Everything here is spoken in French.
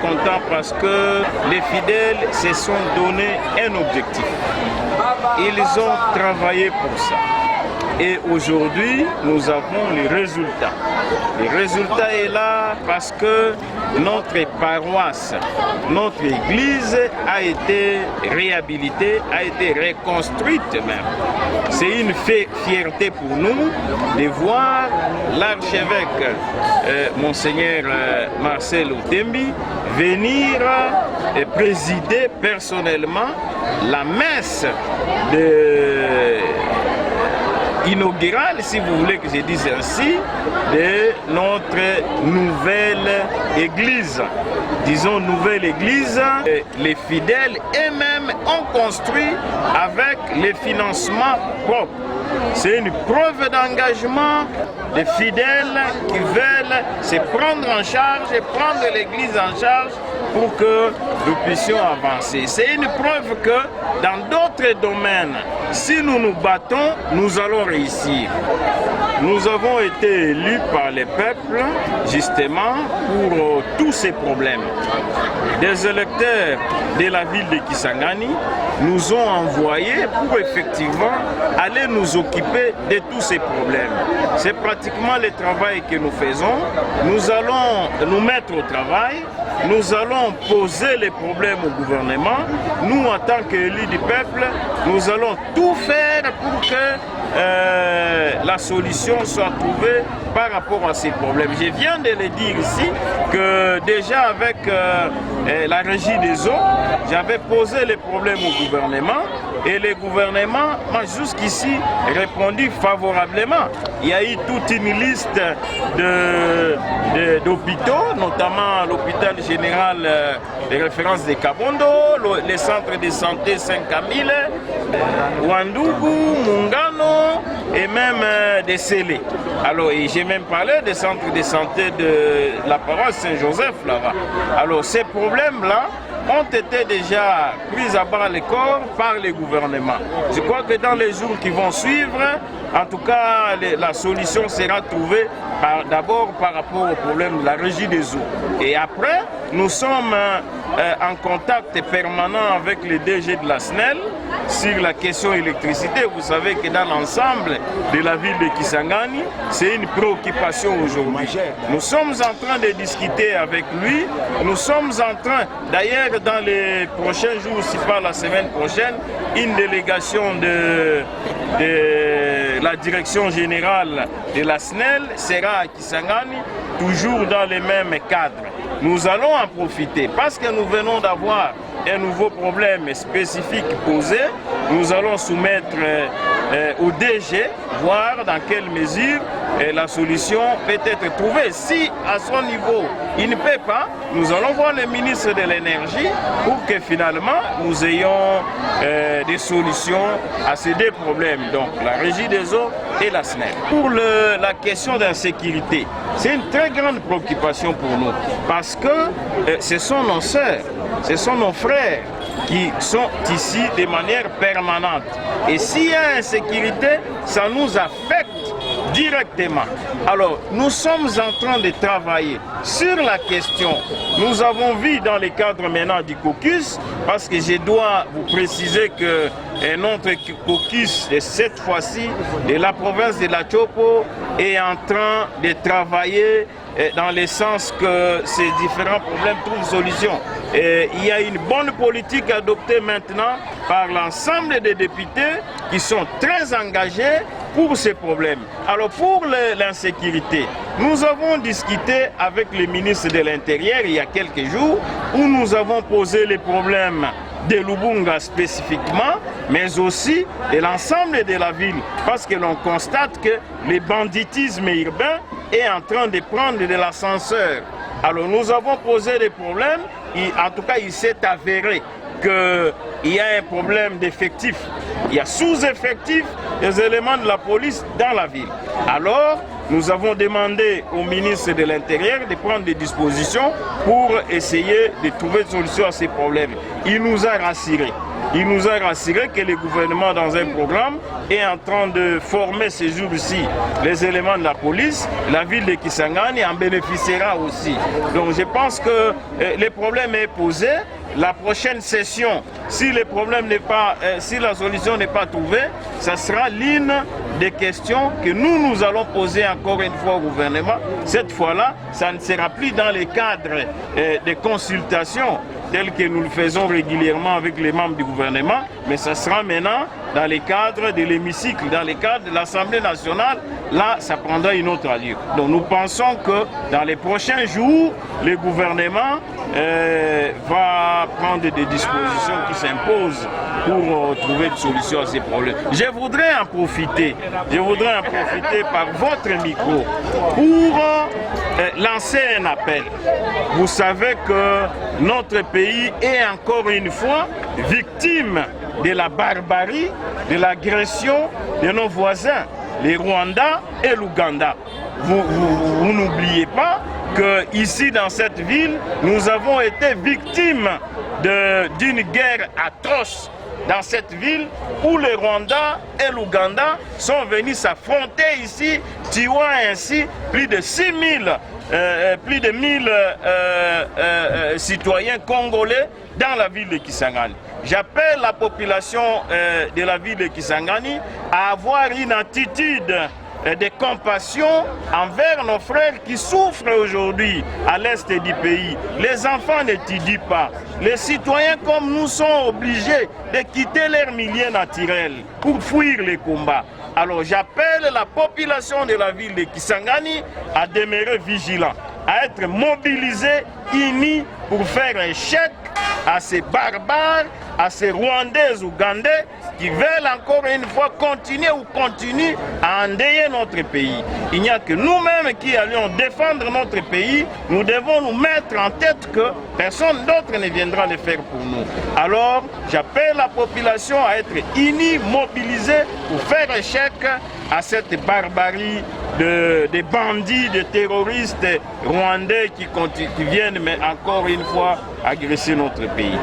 content parce que les fidèles se sont donné un objectif. Ils ont travaillé pour ça. Et aujourd'hui, nous avons les résultats. Le résultat est là parce que notre paroisse, notre église a été réhabilitée, a été reconstruite même. C'est une fierté pour nous de voir l'archevêque Monseigneur Marcel Otembi venir présider personnellement la messe inaugurale, si vous voulez que je dise ainsi, de notre nouvelle église. Disons nouvelle église, les fidèles eux-mêmes ont construit avec les financements propres. C'est une preuve d'engagement des fidèles qui veulent se prendre en charge et prendre l'église en charge pour que nous puissions avancer. C'est une preuve que dans d'autres domaines, si nous nous battons, nous allons réussir. Nous avons été élus par les peuples, justement, pour tous ces problèmes. Des électeurs de la ville de Kisangani nous ont envoyés pour effectivement aller nous occuper de tous ces problèmes. C'est pratiquement le travail que nous faisons. Nous allons nous mettre au travail. Nous allons poser les problèmes au gouvernement. Nous, en tant qu'élus du peuple, nous allons tout faire pour que la solution soit trouvée par rapport à ces problèmes. Je viens de le dire ici que déjà avec la régie des eaux, j'avais posé les problèmes au gouvernement et le gouvernement m'a jusqu'ici répondu favorablement. Il y a eu toute une liste d'hôpitaux, notamment l'hôpital général de référence de Kabondo, les centres de santé Saint-Camille, Ouandougou, Mungano et même des Sélé. Alors, j'ai même parlé des centres de santé de la paroisse Saint-Joseph là-bas. Alors, ces problèmes-là ont été déjà pris à bas le corps par les gouvernements. Je crois que dans les jours qui vont suivre, en tout cas, la solution sera trouvée d'abord par rapport au problème de la régie des eaux. Et après, nous sommes en contact permanent avec le DG de la SNEL sur la question électricité. Vous savez que dans l'ensemble de la ville de Kisangani, c'est une préoccupation aujourd'hui. Nous sommes en train de discuter avec lui. Nous sommes en train, d'ailleurs, dans les prochains jours, si pas la semaine prochaine, une délégation de la direction générale de la SNEL sera à Kisangani, toujours dans les mêmes cadres. Nous allons en profiter parce que nous venons d'avoir un nouveau problème spécifique posé. Nous allons soumettre au DG, voir dans quelle mesure la solution peut être trouvée. Si à son niveau il ne peut pas, nous allons voir le ministre de l'énergie pour que finalement nous ayons des solutions à ces deux problèmes, donc la régie des eaux et la SNEL. Pour la question d'insécurité, c'est une très grande préoccupation pour nous parce que ce sont nos sœurs, ce sont nos frères qui sont ici de manière permanente. Et s'il y a insécurité, ça nous affecte directement. Alors, nous sommes en train de travailler sur la question. Nous avons vu dans le cadre maintenant du caucus, parce que je dois vous préciser que notre caucus, de cette fois-ci, de la province de la Chopo, est en train de travailler dans le sens que ces différents problèmes trouvent solution. Et il y a une bonne politique adoptée maintenant par l'ensemble des députés qui sont très engagés pour ces problèmes. Alors pour l'insécurité, nous avons discuté avec le ministre de l'Intérieur il y a quelques jours où nous avons posé les problèmes de Lubunga spécifiquement, mais aussi de l'ensemble de la ville, parce que l'on constate que le banditisme urbain est en train de prendre de l'ascenseur. Alors nous avons posé des problèmes, et en tout cas il s'est avéré qu'il y a un problème d'effectifs. Il y a sous-effectifs des éléments de la police dans la ville. Alors, nous avons demandé au ministre de l'Intérieur de prendre des dispositions pour essayer de trouver une solution à ces problèmes. Il nous a rassurés il nous a rassuré que le gouvernement, dans un programme, est en train de former ces jours-ci les éléments de la police. La ville de Kisangani en bénéficiera aussi. Donc je pense que le problème est posé. La prochaine session, si le problème n'est pas, si la solution n'est pas trouvée, ça sera l'une des questions que nous allons poser encore une fois au gouvernement. Cette fois-là, ça ne sera plus dans le cadre des consultations telles que nous le faisons régulièrement avec les membres du gouvernement, mais ça sera maintenant dans le cadre de l'hémicycle, dans le cadre de l'Assemblée nationale. Là, ça prendra une autre allure. Donc nous pensons que dans les prochains jours, le gouvernement va prendre des dispositions qui s'imposent pour trouver une solution à ces problèmes. Je voudrais en profiter par votre micro pour lancer un appel. Vous savez que notre pays est encore une fois victime de la barbarie, de l'agression de nos voisins, les Rwandais et l'Ouganda. Vous n'oubliez pas que ici dans cette ville, nous avons été victimes d'une guerre atroce dans cette ville où les Rwandais et l'Ouganda sont venus s'affronter ici, tuant ainsi plus de 1000 citoyens congolais dans la ville de Kisangani. J'appelle la population de la ville de Kisangani à avoir une attitude de compassion envers nos frères qui souffrent aujourd'hui à l'est du pays. Les enfants n'étudient pas. Les citoyens comme nous sont obligés de quitter leur milieu naturel pour fuir les combats. Alors j'appelle la population de la ville de Kisangani à demeurer vigilants, à être mobilisés, unis pour faire un chèque à ces barbares, à ces Rwandais, Ougandais qui veulent encore une fois continuer à endeuiller notre pays. Il n'y a que nous-mêmes qui allons défendre notre pays. Nous devons nous mettre en tête que personne d'autre ne viendra le faire pour nous. Alors, j'appelle la population à être unie, mobilisée pour faire un chèque à cette barbarie de bandits, de terroristes rwandais qui viennent mais encore une fois agresser notre pays.